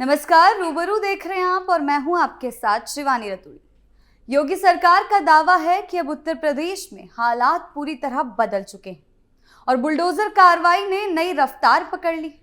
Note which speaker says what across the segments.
Speaker 1: नमस्कार, रूबरू देख रहे हैं आप और मैं हूं आपके साथ शिवानी रतूड़ी। योगी सरकार का दावा है कि अब उत्तर प्रदेश में हालात पूरी तरह बदल चुके हैं और बुलडोजर कार्रवाई ने नई रफ्तार पकड़ ली।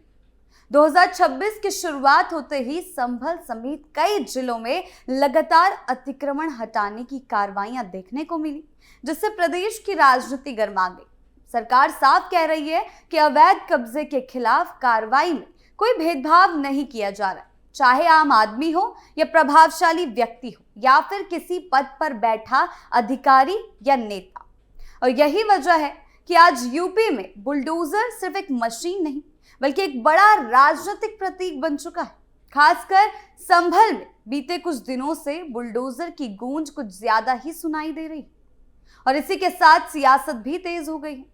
Speaker 1: 2026 की शुरुआत होते ही संभल समेत कई जिलों में लगातार अतिक्रमण हटाने की कार्रवाइयां देखने को मिली, जिससे प्रदेश की राजनीति गर्मा गई। सरकार साफ कह रही है कि अवैध कब्जे के खिलाफ कार्रवाई में कोई भेदभाव नहीं किया जा रहा, चाहे आम आदमी हो या प्रभावशाली व्यक्ति हो या फिर किसी पद पर बैठा अधिकारी या नेता। और यही वजह है कि आज यूपी में बुलडोजर सिर्फ एक मशीन नहीं बल्कि एक बड़ा राजनीतिक प्रतीक बन चुका है। खासकर संभल में बीते कुछ दिनों से बुलडोजर की गूंज कुछ ज्यादा ही सुनाई दे रही और इसी के साथ सियासत भी तेज हो गई है।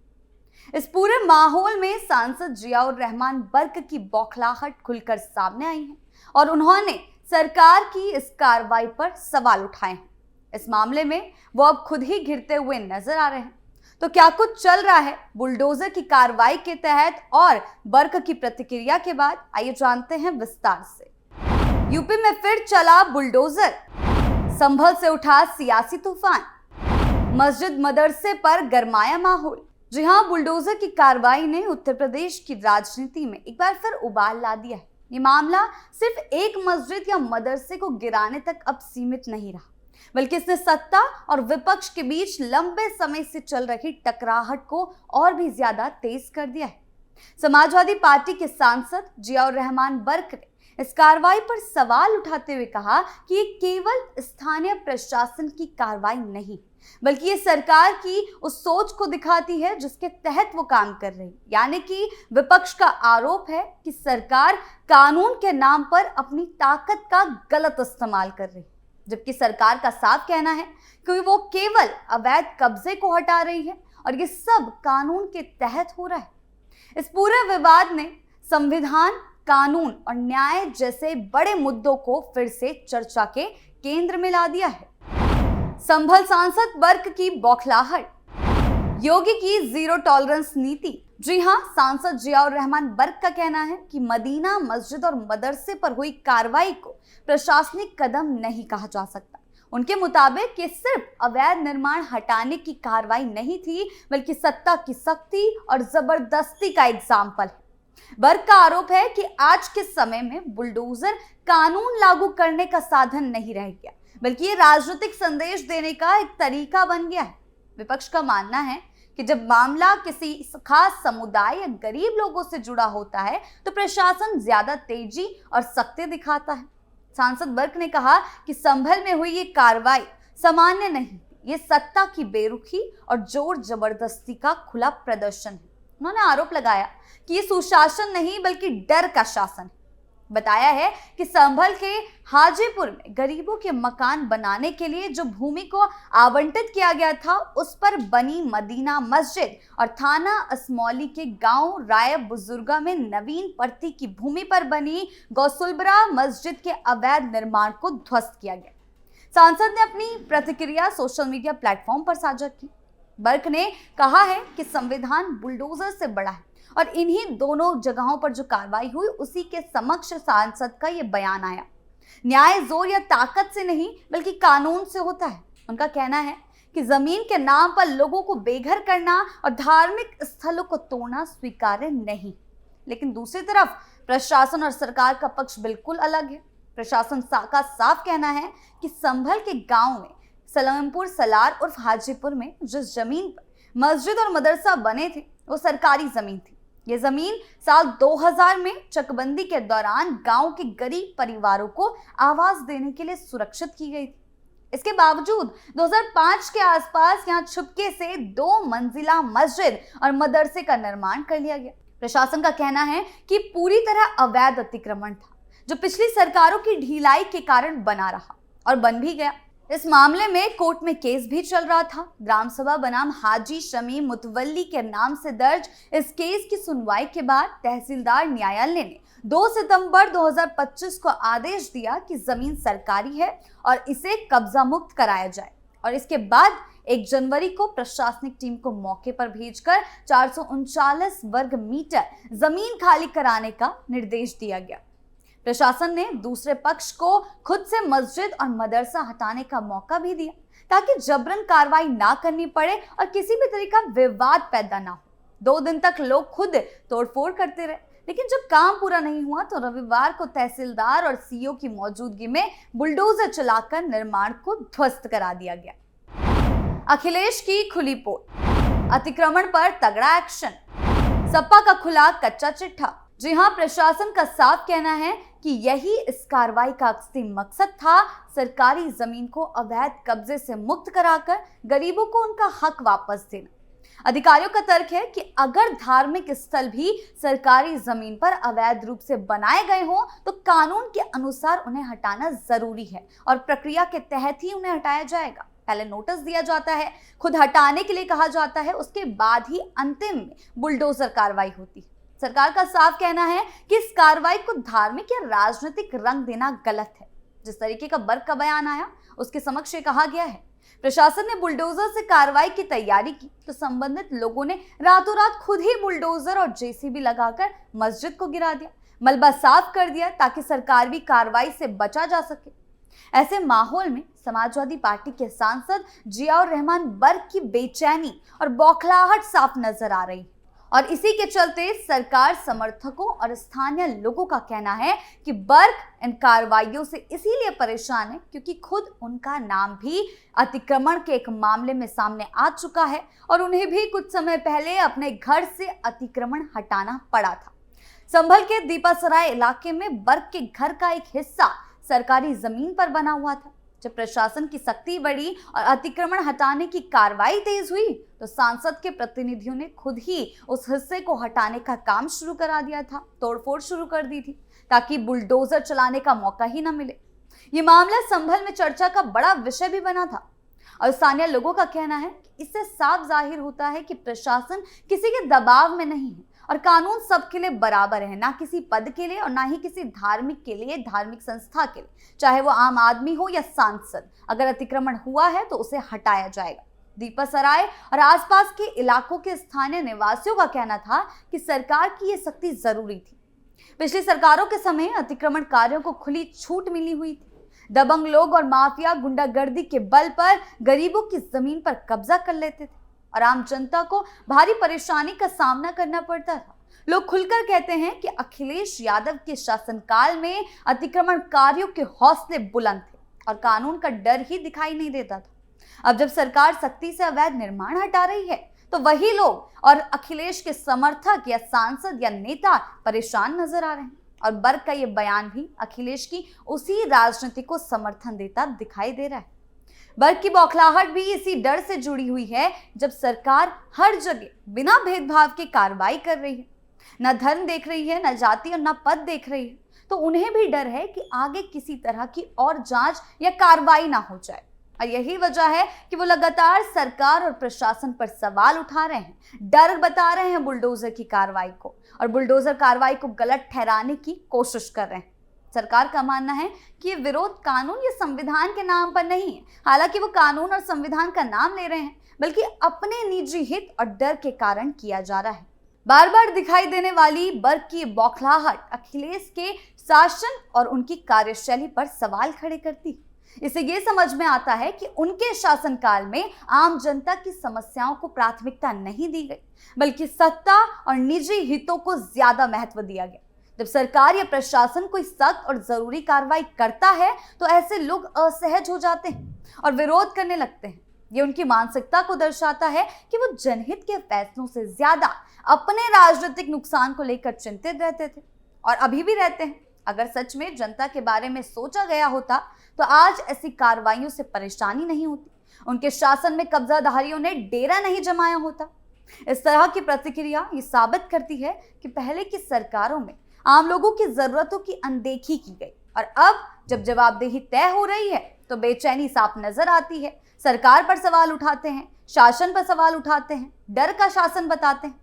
Speaker 1: इस पूरे माहौल में सांसद जियाउर रहमान बर्क की बौखलाहट खुलकर सामने आई है और उन्होंने सरकार की इस कार्रवाई पर सवाल उठाए हैं। इस मामले में वो अब खुद ही घिरते हुए नजर आ रहे हैं। तो क्या कुछ चल रहा है बुलडोजर की कार्रवाई के तहत और बर्क की प्रतिक्रिया के बाद, आइए जानते हैं विस्तार से। यूपी में फिर चला बुलडोजर, संभल से उठा सियासी तूफान, मस्जिद मदरसे पर गरमाया माहौल। जी हां, बुलडोजर की कार्रवाई ने उत्तर प्रदेश की राजनीति में एक बार फिर उबाल ला दिया है। ये मामला सिर्फ एक मस्जिद या मदरसे को गिराने तक अब सीमित नहीं रहा, बल्कि इसने सत्ता और विपक्ष के बीच लंबे समय से चल रही टकराहट को और भी ज्यादा तेज कर दिया है। समाजवादी पार्टी के सांसद जियाउर रहमान बर्क ने इस कार्रवाई पर सवाल उठाते हुए कहा कि ये केवल स्थानीय प्रशासन की कार्रवाई नहीं बल्कि ये सरकार की उस सोच को दिखाती है जिसके तहत वो काम कर रही है। यानी कि विपक्ष का आरोप है कि सरकार कानून के नाम पर अपनी ताकत का गलत इस्तेमाल कर रही है, जबकि सरकार का साफ कहना है कि वो केवल अवैध कब्जे को हटा रही है और ये सब कानून के तहत हो रहा है। इस पूरे विवाद ने संविधान, कानून और न्याय जैसे बड़े मुद्दों को फिर से चर्चा के केंद्र में ला दिया है। संभल सांसद बर्क की बौखलाहट, योगी की जीरो टॉलरेंस नीति। जी हां, सांसद जियाउर रहमान बर्क का कहना है कि मदीना मस्जिद और मदरसे पर हुई कार्रवाई को प्रशासनिक कदम नहीं कहा जा सकता। उनके मुताबिक ये सिर्फ अवैध निर्माण हटाने की कार्रवाई नहीं थी बल्कि सत्ता की सख्ती और जबरदस्ती का एग्जाम्पल है। बर्क का आरोप है कि आज के समय में बुलडोजर कानून लागू करने का साधन नहीं रह गया बल्कि ये राजनीतिक संदेश देने का एक तरीका बन गया है। विपक्ष का मानना है कि जब मामला किसी खास समुदाय या गरीब लोगों से जुड़ा होता है तो प्रशासन ज्यादा तेजी और सख्ती दिखाता है। सांसद बर्क ने कहा कि संभल में हुई ये कार्रवाई सामान्य नहीं, ये सत्ता की बेरुखी और जोर जबरदस्ती का खुला प्रदर्शन है। उन्होंने आरोप लगाया कि ये सुशासन नहीं बल्कि डर का शासन है। बताया है कि संभल के हाजीपुर में गरीबों के मकान बनाने के लिए जो भूमि को आवंटित किया गया था उस पर बनी मदीना मस्जिद और थाना असमौली के गांव राय बुजुर्गा में नवीन पर्ती की भूमि पर बनी गौसुलबरा मस्जिद के अवैध निर्माण को ध्वस्त किया गया। सांसद ने अपनी प्रतिक्रिया सोशल मीडिया प्लेटफॉर्म पर साझा की। बर्क ने कहा है कि संविधान बुलडोजर से बड़ा है और इन्हीं दोनों जगहों पर जो कार्रवाई हुई उसी के समक्ष सांसद का ये बयान आया। न्याय जोर या ताकत से नहीं बल्कि कानून से होता है। उनका कहना है कि जमीन के नाम पर लोगों को बेघर करना और धार्मिक स्थलों को तोड़ना स्वीकार्य नहीं। लेकिन दूसरी तरफ प्रशासन और सरकार का पक्ष बिल्कुल अलग है। प्रशासन का साफ कहना है कि संभल के गांव में सलेमपुर सलार उर्फ हाजीपुर में जिस जमीन पर मस्जिद और मदरसा बने थे वो सरकारी जमीन थी। ये जमीन साल 2000 में चकबंदी के दौरान गांव के गरीब परिवारों को आवास देने के लिए सुरक्षित की गई थी। इसके बावजूद 2005 के आसपास यहां छुपके से 2 मंजिला मस्जिद और मदरसे का निर्माण कर लिया गया। प्रशासन का कहना है कि पूरी तरह अवैध अतिक्रमण था जो पिछली सरकारों की ढिलाई के कारण बना रहा और बन भी गया। इस मामले में कोर्ट में केस भी चल रहा था। ग्राम सभा बनाम हाजी शमी मुतवल्ली के नाम से दर्ज इस केस की सुनवाई के बाद तहसीलदार न्यायालय ने 2 सितंबर 2025 को आदेश दिया कि जमीन सरकारी है और इसे कब्जा मुक्त कराया जाए और इसके बाद 1 जनवरी को प्रशासनिक टीम को मौके पर भेजकर 439 वर्ग मीटर जमीन खाली कराने का निर्देश दिया गया। प्रशासन ने दूसरे पक्ष को खुद से मस्जिद और मदरसा हटाने का मौका भी दिया ताकि जबरन कार्रवाई ना करनी पड़े और किसी भी तरह का विवाद पैदा ना हो। 2 दिन तक लोग खुद तोड़फोड़ करते रहे, लेकिन जब काम पूरा नहीं हुआ तो रविवार को तहसीलदार और सीईओ की मौजूदगी में बुलडोजर चलाकर निर्माण को ध्वस्त करा दिया गया। अखिलेश की खुली पोल, अतिक्रमण पर तगड़ा एक्शन, सपा का खुला कच्चा चिट्ठा। जी हां, प्रशासन का साफ कहना है कि यही इस कार्रवाई का असली मकसद था, सरकारी जमीन को अवैध कब्जे से मुक्त कराकर गरीबों को उनका हक वापस देना। अधिकारियों का तर्क है कि अगर धार्मिक स्थल भी सरकारी जमीन पर अवैध रूप से बनाए गए हों तो कानून के अनुसार उन्हें हटाना जरूरी है और प्रक्रिया के तहत ही उन्हें हटाया जाएगा। पहले नोटिस दिया जाता है, खुद हटाने के लिए कहा जाता है, उसके बाद ही अंतिम में बुलडोजर कार्रवाई होती है। सरकार का साफ कहना है कि इस कार्रवाई को धार्मिक या राजनीतिक रंग देना गलत है। जिस तरीके का बर्क का बयान आया उसके समक्ष ये कहा गया है, प्रशासन ने बुलडोजर से कार्रवाई की तैयारी की तो संबंधित लोगों ने रातों रात खुद ही बुलडोजर और जेसीबी लगाकर मस्जिद को गिरा दिया, मलबा साफ कर दिया ताकि सरकार भी कार्रवाई से बचा जा सके। ऐसे माहौल में समाजवादी पार्टी के सांसद जियाउर रहमान बर्क की बेचैनी और बौखलाहट साफ नजर आ रही है और इसी के चलते सरकार समर्थकों और स्थानीय लोगों का कहना है कि बर्क इन कार्रवाइयों से इसीलिए परेशान है क्योंकि खुद उनका नाम भी अतिक्रमण के एक मामले में सामने आ चुका है और उन्हें भी कुछ समय पहले अपने घर से अतिक्रमण हटाना पड़ा था। संभल के दीपासराय इलाके में बर्क के घर का एक हिस्सा सरकारी जमीन पर बना हुआ था। जब प्रशासन की सख्ती बढ़ी और अतिक्रमण हटाने की कार्रवाई तेज हुई तो सांसद के प्रतिनिधियों ने खुद ही उस हिस्से को हटाने का काम शुरू करा दिया था, तोड़फोड़ शुरू कर दी थी ताकि बुलडोजर चलाने का मौका ही न मिले। ये मामला संभल में चर्चा का बड़ा विषय भी बना था और स्थानीय लोगों का कहना है कि इससे साफ जाहिर होता है कि प्रशासन किसी के दबाव में नहीं है और कानून सबके लिए बराबर है, ना किसी पद के लिए और ना ही किसी धार्मिक के लिए, धार्मिक संस्था के लिए, चाहे वो आम आदमी हो या सांसद। अगर अतिक्रमण हुआ है तो उसे हटाया जाएगा। दीपासराय और आसपास के इलाकों के स्थानीय निवासियों का कहना था कि सरकार की ये सख्ती जरूरी थी। पिछली सरकारों के समय अतिक्रमण कार्यों को खुली छूट मिली हुई थी। दबंग लोग और माफिया गुंडागर्दी के बल पर गरीबों की जमीन पर कब्जा कर लेते थे और आम जनता को भारी परेशानी का सामना करना पड़ता था। लोग खुलकर कहते हैं कि अखिलेश यादव के शासनकाल में अतिक्रमणकारियों के हौसले बुलंद थे और कानून का डर ही दिखाई नहीं देता था। अब जब सरकार सख्ती से अवैध निर्माण हटा रही है तो वही लोग और अखिलेश के समर्थक या सांसद या नेता परेशान नजर आ रहे हैं और बर्क का ये बयान भी अखिलेश की उसी राजनीति को समर्थन देता दिखाई दे रहा है। बर्क की बौखलाहट भी इसी डर से जुड़ी हुई है, जब सरकार हर जगह बिना भेदभाव के कार्रवाई कर रही है, न धर्म देख रही है, न जाति और न पद देख रही है, तो उन्हें भी डर है कि आगे किसी तरह की और जांच या कार्रवाई ना हो जाए। और यही वजह है कि वो लगातार सरकार और प्रशासन पर सवाल उठा रहे हैं, डर बता रहे हैं बुलडोजर की कार्रवाई को और बुलडोजर कार्रवाई को गलत ठहराने की कोशिश कर रहे हैं। सरकार का मानना है कि ये विरोध कानून या संविधान के नाम पर नहीं है, हालांकि वो कानून और संविधान का नाम ले रहे हैं, बल्कि अपने निजी हित और डर के कारण किया जा रहा है। बार बार दिखाई देने वाली बर्क की बौखलाहट अखिलेश के शासन और उनकी कार्यशैली पर सवाल खड़े करती है। इससे ये समझ में आता है कि उनके शासनकाल में आम जनता की समस्याओं को प्राथमिकता नहीं दी गई, बल्कि सत्ता और निजी हितों को ज्यादा महत्व दिया गया। जब सरकार या प्रशासन कोई सख्त और जरूरी कार्रवाई करता है तो ऐसे लोग असहज हो जाते हैं और विरोध करने लगते हैं। ये उनकी मानसिकता को दर्शाता है कि वो जनहित के फैसलों से ज्यादा अपने राजनीतिक नुकसान को लेकर चिंतित रहते थे और अभी भी रहते हैं। अगर सच में जनता के बारे में सोचा गया होता तो आज ऐसी कार्रवाइयों से परेशानी नहीं होती, उनके शासन में कब्जाधारियों ने डेरा नहीं जमाया होता। इस तरह की प्रतिक्रिया ये साबित करती है कि पहले की सरकारों में आम लोगों की जरूरतों की अनदेखी की गई और अब जब जवाबदेही तय हो रही है तो बेचैनी साफ नजर आती है। सरकार पर सवाल उठाते हैं, शासन पर सवाल उठाते हैं, डर का शासन बताते हैं,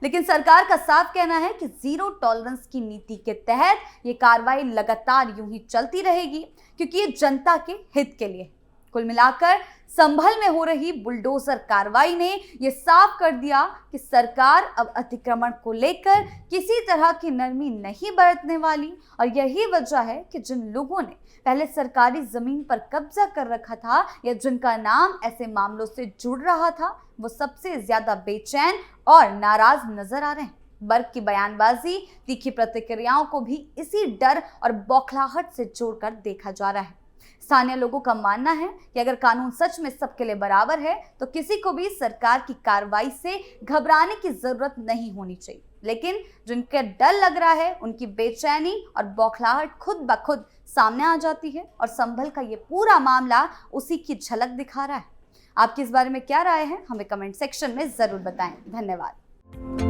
Speaker 1: लेकिन सरकार का साफ कहना है कि जीरो टॉलरेंस की नीति के तहत ये कार्रवाई लगातार यूं ही चलती रहेगी क्योंकि ये जनता के हित के लिए। कुल मिलाकर संभल में हो रही बुलडोजर कार्रवाई ने यह साफ कर दिया कि सरकार अब अतिक्रमण को लेकर किसी तरह की नरमी नहीं बरतने वाली। और यही वजह है कि जिन लोगों ने पहले सरकारी जमीन पर कब्जा कर रखा था या जिनका नाम ऐसे मामलों से जुड़ रहा था, वो सबसे ज्यादा बेचैन और नाराज नजर आ रहे हैं। बर्क की बयानबाजी, तीखी प्रतिक्रियाओं को भी इसी डर और बौखलाहट से जोड़कर देखा जा रहा है। स्थानीय लोगों का मानना है कि अगर कानून सच में सबके लिए बराबर है तो किसी को भी सरकार की कार्रवाई से घबराने की जरूरत नहीं होनी चाहिए। लेकिन जिनका डर लग रहा है, उनकी बेचैनी और बौखलाहट खुद ब खुद सामने आ जाती है और संभल का ये पूरा मामला उसी की झलक दिखा रहा है। आपकी इस बारे में क्या राय है, हमें कमेंट सेक्शन में जरूर बताएं। धन्यवाद।